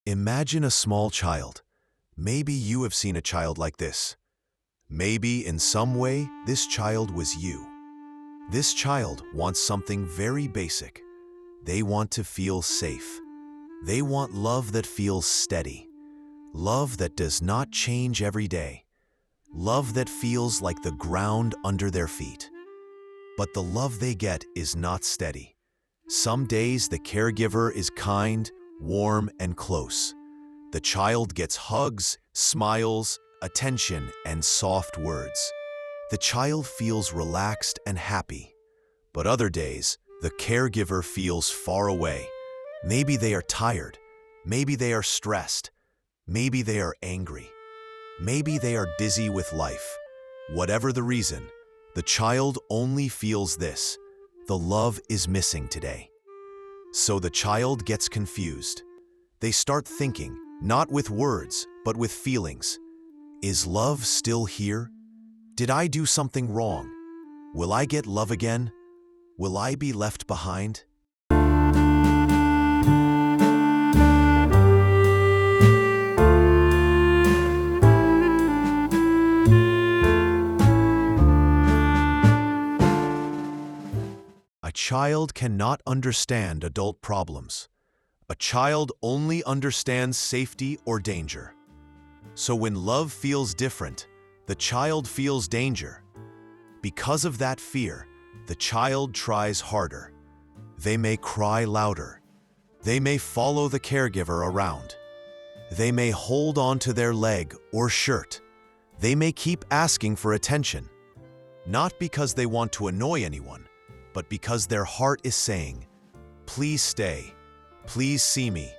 Imagine a small child. Maybe you have seen a child like this. Maybe in some way, this child was you. This child wants something very basic. They want to feel safe. They want love that feels steady. Love that does not change every day. Love that feels like the ground under their feet. But the love they get is not steady. Some days the caregiver is kind, warm, and close. The child gets hugs, smiles, attention, and soft words. The child feels relaxed and happy. But other days, the caregiver feels far away. Maybe they are tired. Maybe they are stressed. Maybe they are angry. Maybe they are busy with life. Whatever the reason, the child only feels this: the love is missing today. So the child gets confused. They start thinking, not with words, but with feelings. Is love still here? Did I do something wrong? Will I get love again? Will I be left behind? A child cannot understand adult problems. A child only understands safety or danger. So when love feels different, the child feels danger. Because of that fear, the child tries harder. They may cry louder. They may follow the caregiver around. They may hold on to their leg or shirt. They may keep asking for attention. Not because they want to annoy anyone, but because their heart is saying, "Please stay. Please see me.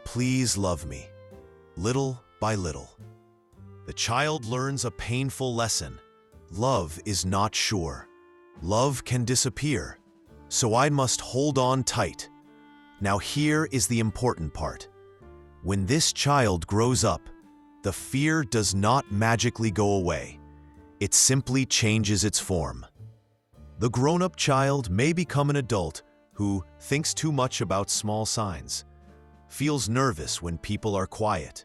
Please love me." Little by little, the child learns a painful lesson. Love is not sure. Love can disappear, so I must hold on tight. Now here is the important part. When this child grows up, the fear does not magically go away. It simply changes its form. The grown-up child may become an adult who thinks too much about small signs, feels nervous when people are quiet,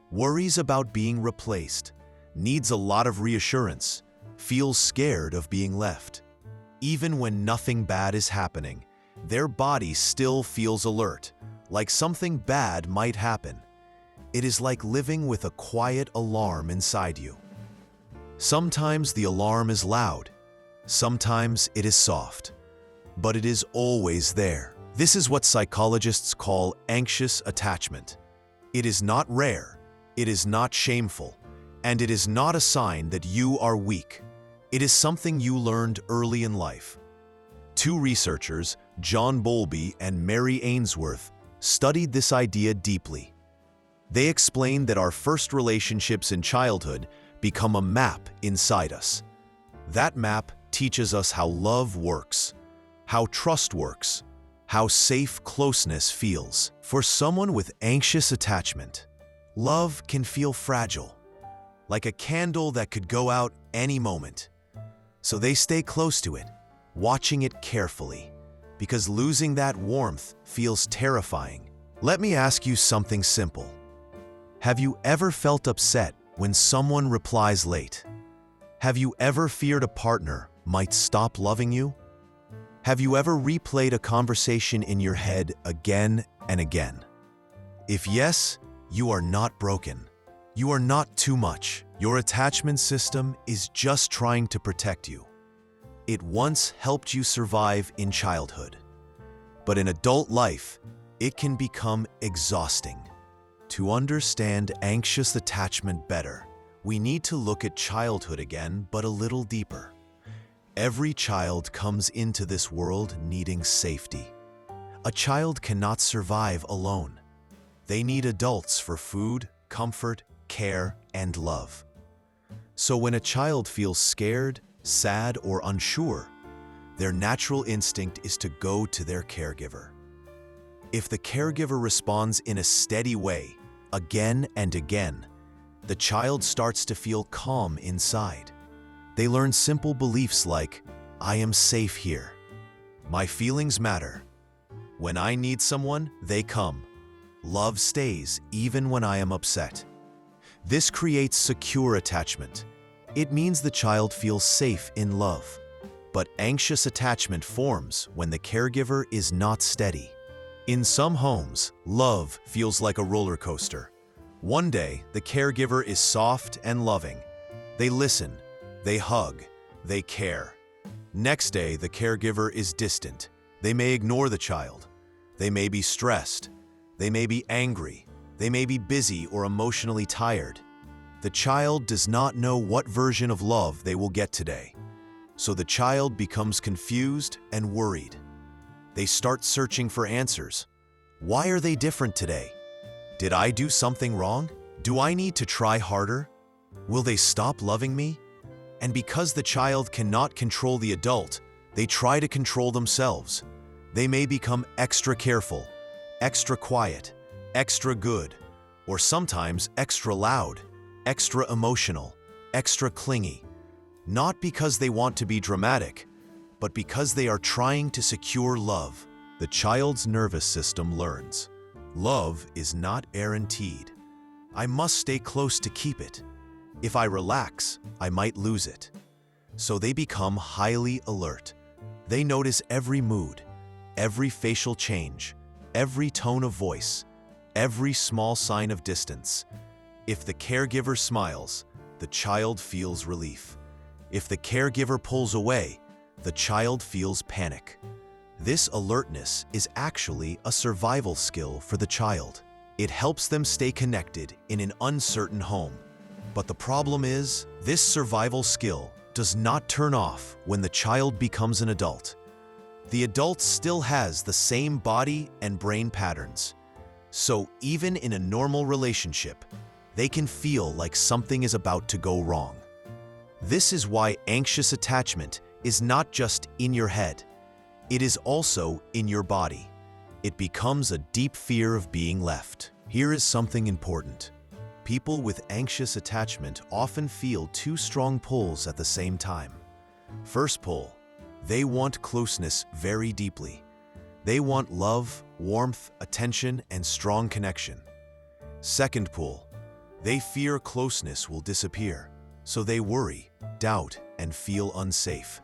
worries about being replaced, needs a lot of reassurance, feels scared of being left. Even when nothing bad is happening, their body still feels alert, like something bad might happen. It is like living with a quiet alarm inside you. Sometimes the alarm is loud, sometimes it is soft, but it is always there. This is what psychologists call anxious attachment. It is not rare, it is not shameful, and it is not a sign that you are weak. It is something you learned early in life. Two researchers, John Bowlby and Mary Ainsworth, studied this idea deeply. They explained that our first relationships in childhood become a map inside us. That map teaches us how love works, how trust works, how safe closeness feels. For someone with anxious attachment, love can feel fragile, like a candle that could go out any moment. So they stay close to it, watching it carefully, because losing that warmth feels terrifying. Let me ask you something simple. Have you ever felt upset when someone replies late? Have you ever feared a partner might stop loving you? Have you ever replayed a conversation in your head again and again? If yes, you are not broken. You are not too much. Your attachment system is just trying to protect you. It once helped you survive in childhood. But in adult life, it can become exhausting. To understand anxious attachment better, we need to look at childhood again, but a little deeper. Every child comes into this world needing safety. A child cannot survive alone. They need adults for food, comfort, care, and love. So when a child feels scared, sad, or unsure, their natural instinct is to go to their caregiver. If the caregiver responds in a steady way, again and again, the child starts to feel calm inside. They learn simple beliefs like, "I am safe here. My feelings matter. When I need someone, they come." Love stays even when I am upset. This creates secure attachment. It means the child feels safe in love. But anxious attachment forms when the caregiver is not steady. In some homes, love feels like a roller coaster. One day, the caregiver is soft and loving. They listen, they hug, they care. Next day, the caregiver is distant. They may ignore the child. They may be stressed. They may be angry. They may be busy or emotionally tired. The child does not know what version of love they will get today. So the child becomes confused and worried. They start searching for answers. Why are they different today? Did I do something wrong? Do I need to try harder? Will they stop loving me? And because the child cannot control the adult, they try to control themselves. They may become extra careful, extra quiet, extra good, or sometimes extra loud, extra emotional, extra clingy. Not because they want to be dramatic, but because they are trying to secure love. The child's nervous system learns. Love is not guaranteed. I must stay close to keep it. If I relax, I might lose it. So they become highly alert. They notice every mood, every facial change, every tone of voice, every small sign of distance. If the caregiver smiles, the child feels relief. If the caregiver pulls away, the child feels panic. This alertness is actually a survival skill for the child. It helps them stay connected in an uncertain home. But the problem is, this survival skill does not turn off when the child becomes an adult. The adult still has the same body and brain patterns. So even in a normal relationship, they can feel like something is about to go wrong. This is why anxious attachment is not just in your head. It is also in your body. It becomes a deep fear of being left. Here is something important. People with anxious attachment often feel two strong pulls at the same time. First pull, they want closeness very deeply. They want love, warmth, attention, and strong connection. Second pull, they fear closeness will disappear, so they worry, doubt, and feel unsafe.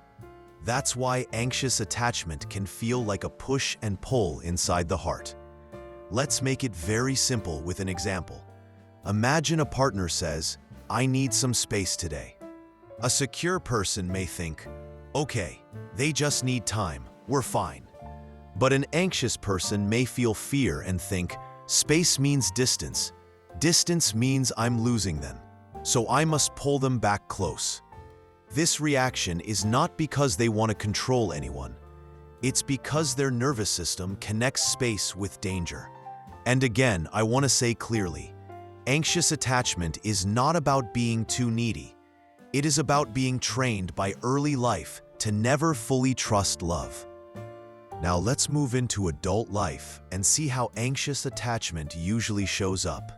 That's why anxious attachment can feel like a push and pull inside the heart. Let's make it very simple with an example. Imagine a partner says, "I need some space today." A secure person may think, "Okay, they just need time, we're fine." But an anxious person may feel fear and think, "Space means distance. Distance means I'm losing them, so I must pull them back close." This reaction is not because they want to control anyone. It's because their nervous system connects space with danger. And again, I want to say clearly, anxious attachment is not about being too needy. It is about being trained by early life to never fully trust love. Now let's move into adult life and see how anxious attachment usually shows up.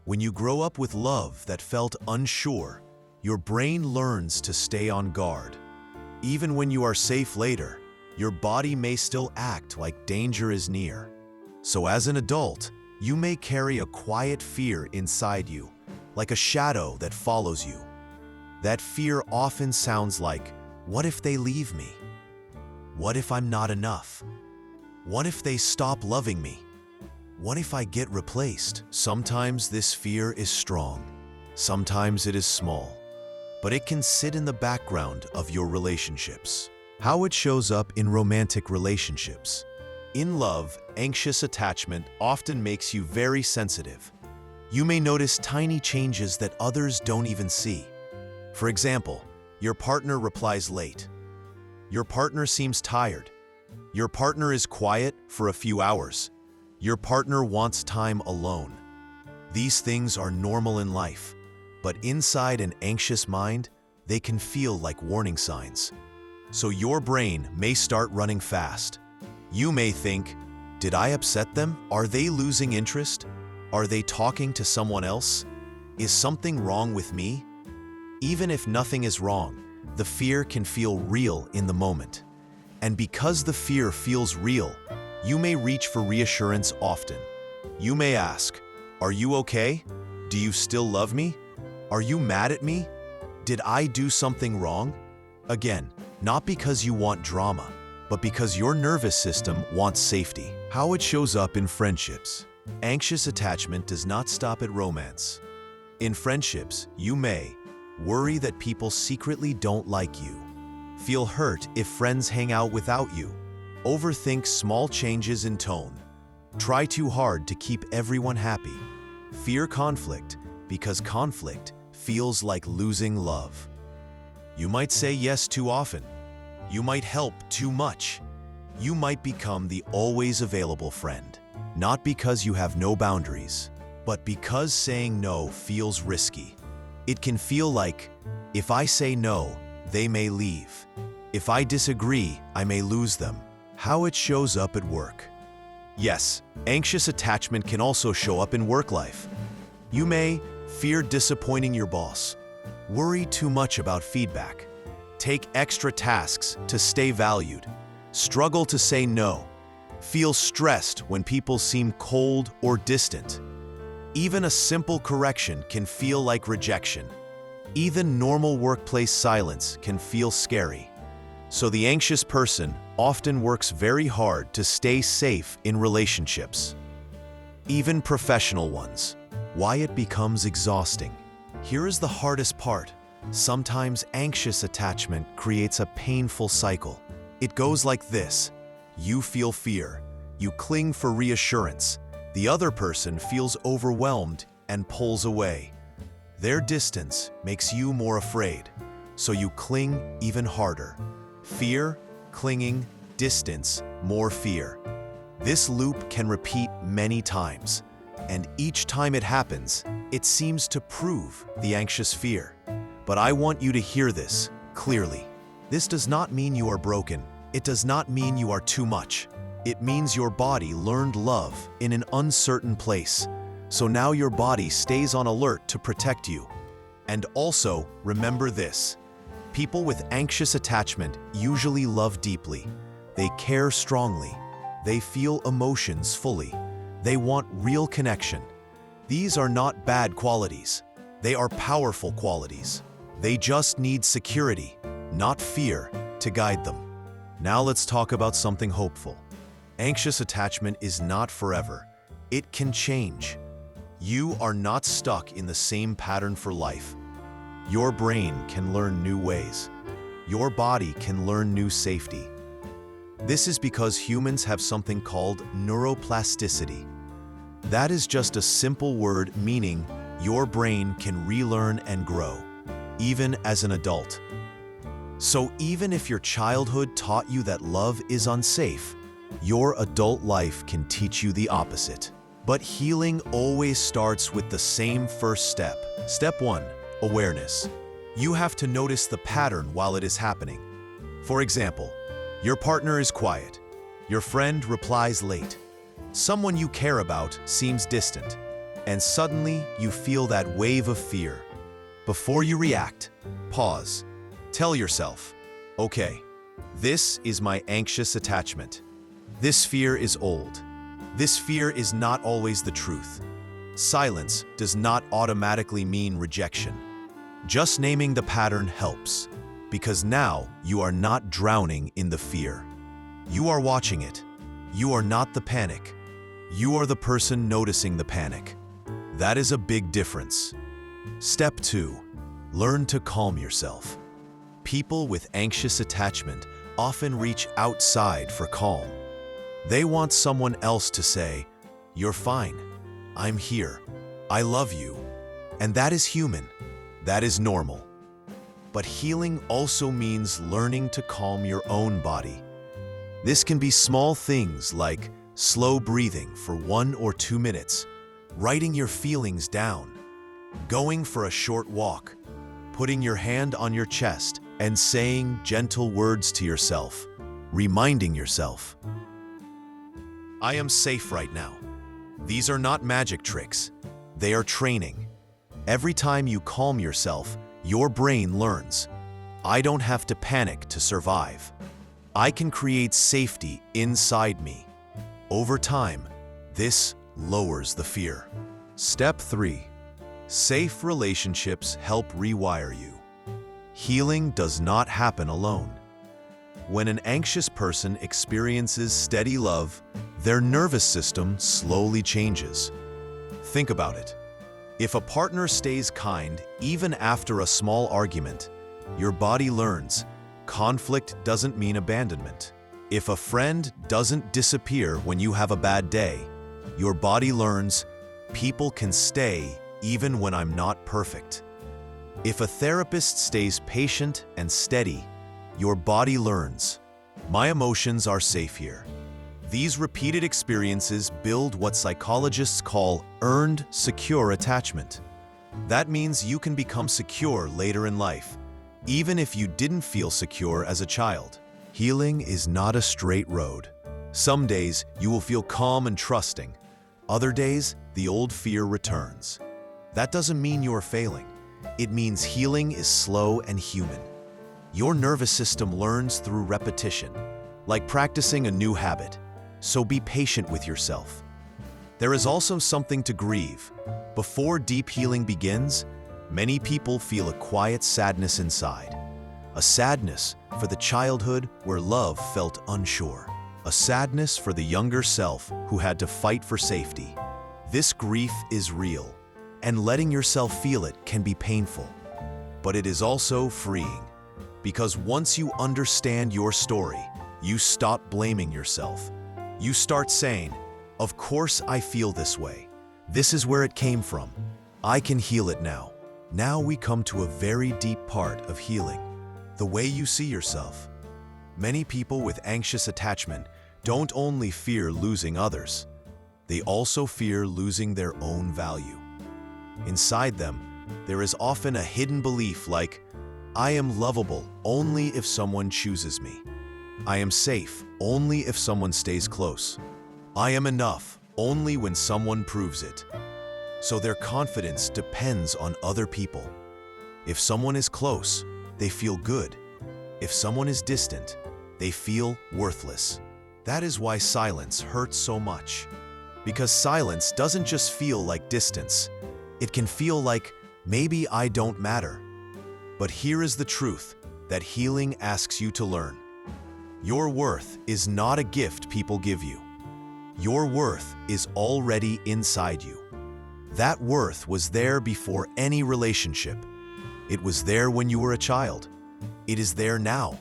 When you grow up with love that felt unsure, your brain learns to stay on guard. Even when you are safe later, your body may still act like danger is near. So as an adult, you may carry a quiet fear inside you, like a shadow that follows you. That fear often sounds like, what if they leave me? What if I'm not enough? What if they stop loving me? What if I get replaced? Sometimes this fear is strong. Sometimes it is small. But it can sit in the background of your relationships. How it shows up in romantic relationships. In love, anxious attachment often makes you very sensitive. You may notice tiny changes that others don't even see. For example, your partner replies late. Your partner seems tired. Your partner is quiet for a few hours. Your partner wants time alone. These things are normal in life. But inside an anxious mind, they can feel like warning signs. So your brain may start running fast. You may think, did I upset them? Are they losing interest? Are they talking to someone else? Is something wrong with me? Even if nothing is wrong, the fear can feel real in the moment. And because the fear feels real, you may reach for reassurance often. You may ask, "Are you okay? Do you still love me? Are you mad at me? Did I do something wrong?" Again, not because you want drama, but because your nervous system wants safety. How it shows up in friendships. Anxious attachment does not stop at romance. In friendships, you may worry that people secretly don't like you, feel hurt if friends hang out without you, overthink small changes in tone, try too hard to keep everyone happy, fear conflict because conflict feels like losing love. You might say yes too often. You might help too much. You might become the always available friend, not because you have no boundaries, but because saying no feels risky. It can feel like, if I say no, they may leave. If I disagree, I may lose them. How it shows up at work. Yes, anxious attachment can also show up in work life. You may fear disappointing your boss, worry too much about feedback, take extra tasks to stay valued, struggle to say no, feel stressed when people seem cold or distant. Even a simple correction can feel like rejection. Even normal workplace silence can feel scary. So the anxious person often works very hard to stay safe in relationships, even professional ones. Why it becomes exhausting. Here is the hardest part. Sometimes anxious attachment creates a painful cycle. It goes like this. You feel fear. You cling for reassurance. The other person feels overwhelmed and pulls away. Their distance makes you more afraid, so you cling even harder. Fear, clinging, distance, more fear. This loop can repeat many times, and each time it happens, it seems to prove the anxious fear. But I want you to hear this clearly. This does not mean you are broken. It does not mean you are too much. It means your body learned love in an uncertain place. So now your body stays on alert to protect you. And also, remember this. People with anxious attachment usually love deeply. They care strongly. They feel emotions fully. They want real connection. These are not bad qualities. They are powerful qualities. They just need security, not fear, to guide them. Now let's talk about something hopeful. Anxious attachment is not forever. It can change. You are not stuck in the same pattern for life. Your brain can learn new ways. Your body can learn new safety. This is because humans have something called neuroplasticity. That is just a simple word meaning your brain can relearn and grow, even as an adult. So even if your childhood taught you that love is unsafe, your adult life can teach you the opposite. But healing always starts with the same first step. Step 1, awareness. You have to notice the pattern while it is happening. For example, your partner is quiet. Your friend replies late. Someone you care about seems distant. And suddenly you feel that wave of fear. Before you react, pause. Tell yourself, okay, this is my anxious attachment. This fear is old. This fear is not always the truth. Silence does not automatically mean rejection. Just naming the pattern helps, because now you are not drowning in the fear. You are watching it. You are not the panic. You are the person noticing the panic. That is a big difference. Step 2, learn to calm yourself. People with anxious attachment often reach outside for calm. They want someone else to say, "You're fine. I'm here. I love you." And that is human. That is normal. But healing also means learning to calm your own body. This can be small things like slow breathing for 1 or 2 minutes, writing your feelings down, going for a short walk, putting your hand on your chest and saying gentle words to yourself, reminding yourself, "I am safe right now." These are not magic tricks. They are training. Every time you calm yourself, your brain learns, I don't have to panic to survive. I can create safety inside me. Over time, this lowers the fear. Step 3. Safe relationships help rewire you. Healing does not happen alone. When an anxious person experiences steady love, their nervous system slowly changes. Think about it. If a partner stays kind even after a small argument, your body learns conflict doesn't mean abandonment. If a friend doesn't disappear when you have a bad day, your body learns people can stay even when I'm not perfect. If a therapist stays patient and steady, your body learns my emotions are safe here. These repeated experiences build what psychologists call earned secure attachment. That means you can become secure later in life, even if you didn't feel secure as a child. Healing is not a straight road. Some days you will feel calm and trusting. Other days, the old fear returns. That doesn't mean you're failing. It means healing is slow and human. Your nervous system learns through repetition, like practicing a new habit. So be patient with yourself. There is also something to grieve. Before deep healing begins, many people feel a quiet sadness inside. A sadness for the childhood where love felt unsure. A sadness for the younger self who had to fight for safety. This grief is real, and letting yourself feel it can be painful. But it is also freeing, because once you understand your story, you stop blaming yourself. You start saying, "Of course I feel this way. This is where it came from. I can heal it now." Now we come to a very deep part of healing. The way you see yourself. Many people with anxious attachment don't only fear losing others, they also fear losing their own value. Inside them, there is often a hidden belief like, I am lovable only if someone chooses me. I am safe only if someone stays close. I am enough only when someone proves it. So their confidence depends on other people. If someone is close, they feel good. If someone is distant, they feel worthless. That is why silence hurts so much. Because silence doesn't just feel like distance. It can feel like, maybe I don't matter. But here is the truth that healing asks you to learn. Your worth is not a gift people give you. Your worth is already inside you. That worth was there before any relationship. It was there when you were a child. It is there now.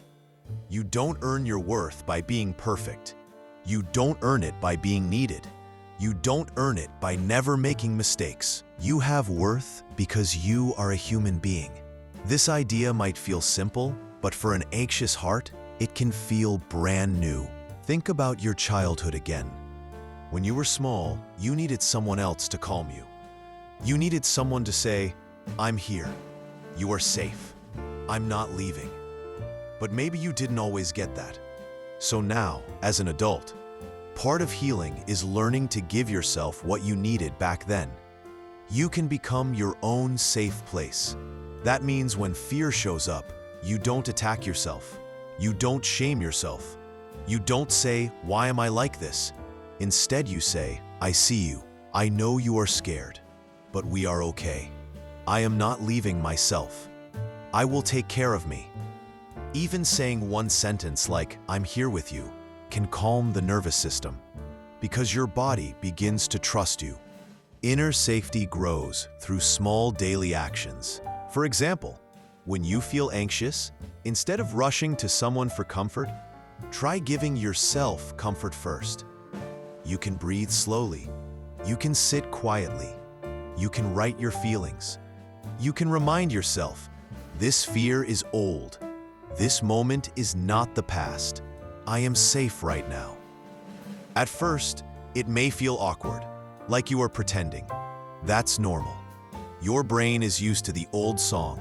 You don't earn your worth by being perfect. You don't earn it by being needed. You don't earn it by never making mistakes. You have worth because you are a human being. This idea might feel simple, but for an anxious heart, it can feel brand new. Think about your childhood again. When you were small, you needed someone else to calm you. You needed someone to say, I'm here. You are safe. I'm not leaving. But maybe you didn't always get that. So now, as an adult, part of healing is learning to give yourself what you needed back then. You can become your own safe place. That means when fear shows up, you don't attack yourself. You don't shame yourself. You don't say, why am I like this? Instead, you say, I see you. I know you are scared, but we are okay. I am not leaving myself. I will take care of me. Even saying one sentence like, I'm here with you, can calm the nervous system because your body begins to trust you. Inner safety grows through small daily actions. For example, when you feel anxious, instead of rushing to someone for comfort, try giving yourself comfort first. You can breathe slowly. You can sit quietly. You can write your feelings. You can remind yourself, this fear is old. This moment is not the past. I am safe right now. At first, it may feel awkward, like you are pretending. That's normal. Your brain is used to the old song,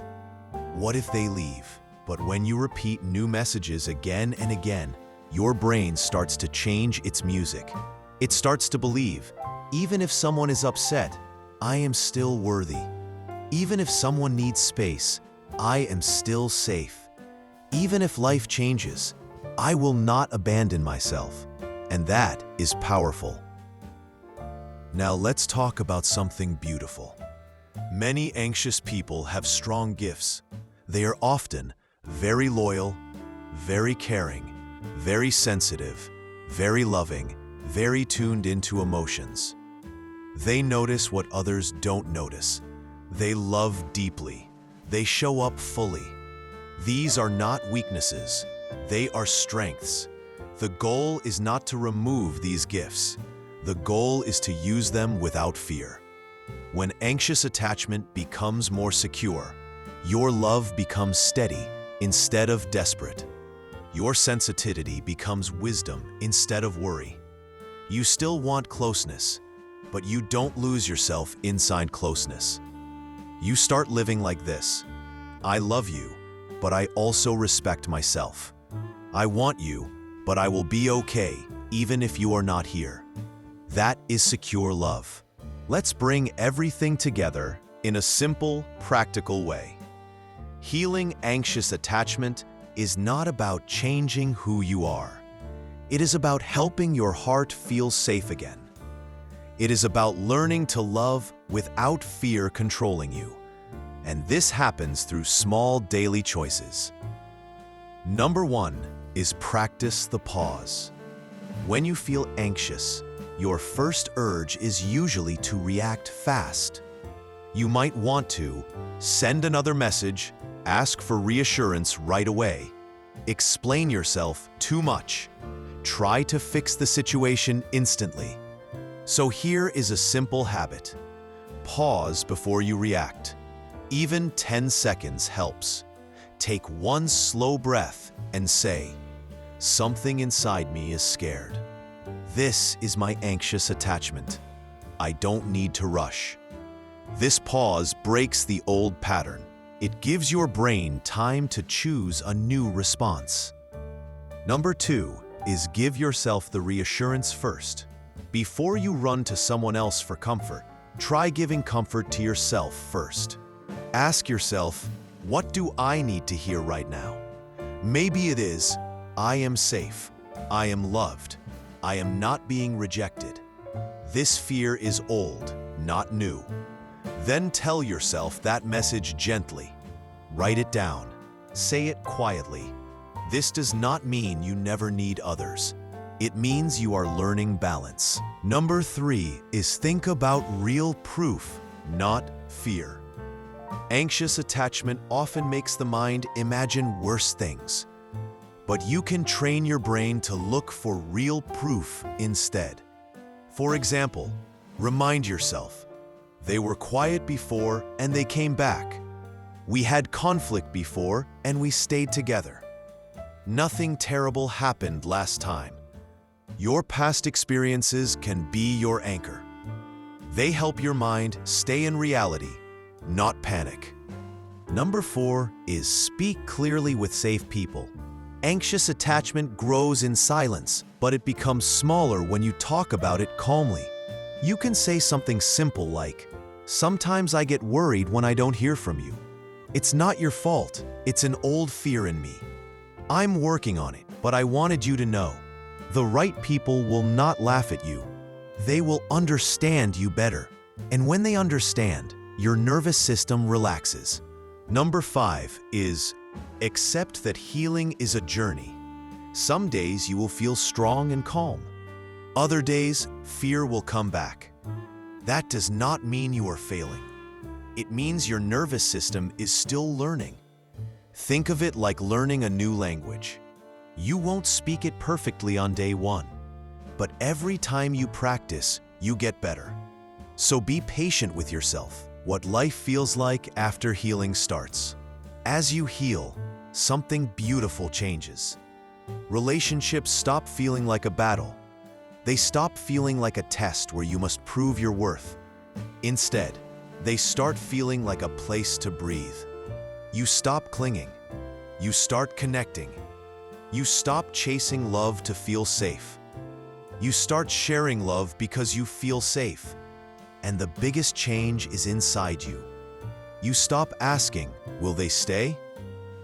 what if they leave? But when you repeat new messages again and again, your brain starts to change its music. It starts to believe, even if someone is upset, I am still worthy. Even if someone needs space, I am still safe. Even if life changes, I will not abandon myself. And that is powerful. Now let's talk about something beautiful. Many anxious people have strong gifts. They are often very loyal, very caring, very sensitive, very loving, very tuned into emotions. They notice what others don't notice. They love deeply. They show up fully. These are not weaknesses. They are strengths. The goal is not to remove these gifts. The goal is to use them without fear. When anxious attachment becomes more secure, your love becomes steady instead of desperate. Your sensitivity becomes wisdom instead of worry. You still want closeness, but you don't lose yourself inside closeness. You start living like this. I love you, but I also respect myself. I want you, but I will be okay even if you are not here. That is secure love. Let's bring everything together in a simple, practical way. Healing anxious attachment is not about changing who you are. It is about helping your heart feel safe again. It is about learning to love without fear controlling you. And this happens through small daily choices. Number 1 is practice the pause. When you feel anxious, your first urge is usually to react fast. You might want to send another message, ask for reassurance right away, explain yourself too much, try to fix the situation instantly. So here is a simple habit. Pause before you react. Even 10 seconds helps. Take one slow breath and say, "Something inside me is scared. This is my anxious attachment. I don't need to rush." This pause breaks the old pattern. It gives your brain time to choose a new response. Number 2 is give yourself the reassurance first. Before you run to someone else for comfort, try giving comfort to yourself first. Ask yourself, what do I need to hear right now? Maybe it is, I am safe, I am loved, I am not being rejected. This fear is old, not new. Then tell yourself that message gently. Write it down. Say it quietly. This does not mean you never need others. It means you are learning balance. Number 3 is think about real proof, not fear. Anxious attachment often makes the mind imagine worse things. But you can train your brain to look for real proof instead. For example, remind yourself, they were quiet before and they came back. We had conflict before and we stayed together. Nothing terrible happened last time. Your past experiences can be your anchor. They help your mind stay in reality, not panic. Number 4 is speak clearly with safe people. Anxious attachment grows in silence, but it becomes smaller when you talk about it calmly. You can say something simple like, "Sometimes I get worried when I don't hear from you. It's not your fault, it's an old fear in me. I'm working on it, but I wanted you to know." The right people will not laugh at you. They will understand you better. And when they understand, your nervous system relaxes. Number 5 is accept that healing is a journey. Some days you will feel strong and calm. Other days, fear will come back. That does not mean you are failing. It means your nervous system is still learning. Think of it like learning a new language. You won't speak it perfectly on day 1, but every time you practice, you get better. So be patient with yourself. What life feels like after healing starts. As you heal, something beautiful changes. Relationships stop feeling like a battle. They stop feeling like a test where you must prove your worth. Instead, they start feeling like a place to breathe. You stop clinging. You start connecting. You stop chasing love to feel safe. You start sharing love because you feel safe. And the biggest change is inside you. You stop asking, will they stay?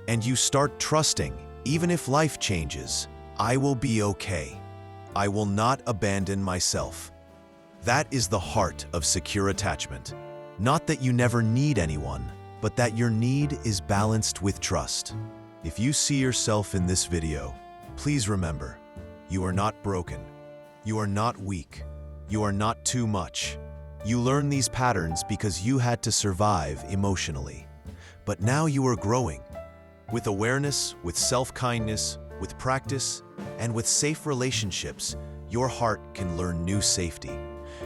And you start trusting, even if life changes, I will be okay. I will not abandon myself. That is the heart of secure attachment. Not that you never need anyone, but that your need is balanced with trust. If you see yourself in this video, please remember, you are not broken. You are not weak. You are not too much. You learn these patterns because you had to survive emotionally. But now you are growing. With awareness, with self-kindness, with practice, and with safe relationships, your heart can learn new safety.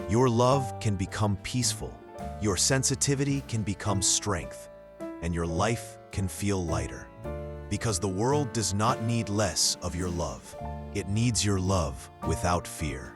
Your love can become peaceful. Your sensitivity can become strength. And your life can feel lighter. Because the world does not need less of your love. It needs your love without fear.